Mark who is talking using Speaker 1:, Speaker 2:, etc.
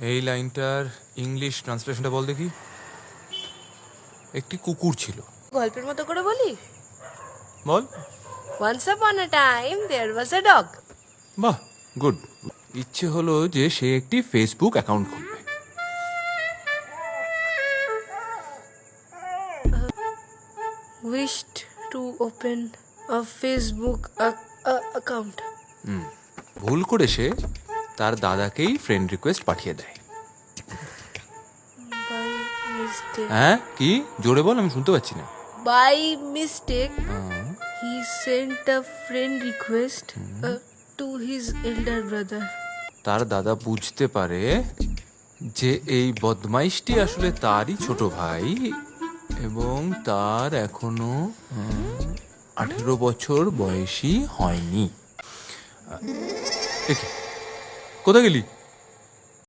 Speaker 1: এই লাইনটার ইংলিশ ট্রান্সলেশনটা বল দেখি। একটি কুকুর ছিল।
Speaker 2: গল্পের মতো করে বলি।
Speaker 1: বল।
Speaker 2: Once upon a time there was a dog.
Speaker 1: বাহ, গুড। ইচ্ছে হলো যে সে একটি ফেসবুক অ্যাকাউন্ট খুলবে।
Speaker 2: Wished to open a Facebook account.
Speaker 1: ভুল করে সে তার দাদাকেই ফ্রেন্ড রিকোয়েস্ট পাঠিয়ে দেয়।
Speaker 2: By mistake.
Speaker 1: হ্যাঁ, কি জোরে বল, আমি শুনতে পাচ্ছি না।
Speaker 2: By mistake, he sent a friend request to his elder brother.
Speaker 1: তার দাদা বুঝতে পারে যে এই বদমাইশটি আসলে তারই ছোট ভাই এবং তার এখনো 18 বছর বয়সী হয়নি। কোথায় গেলি?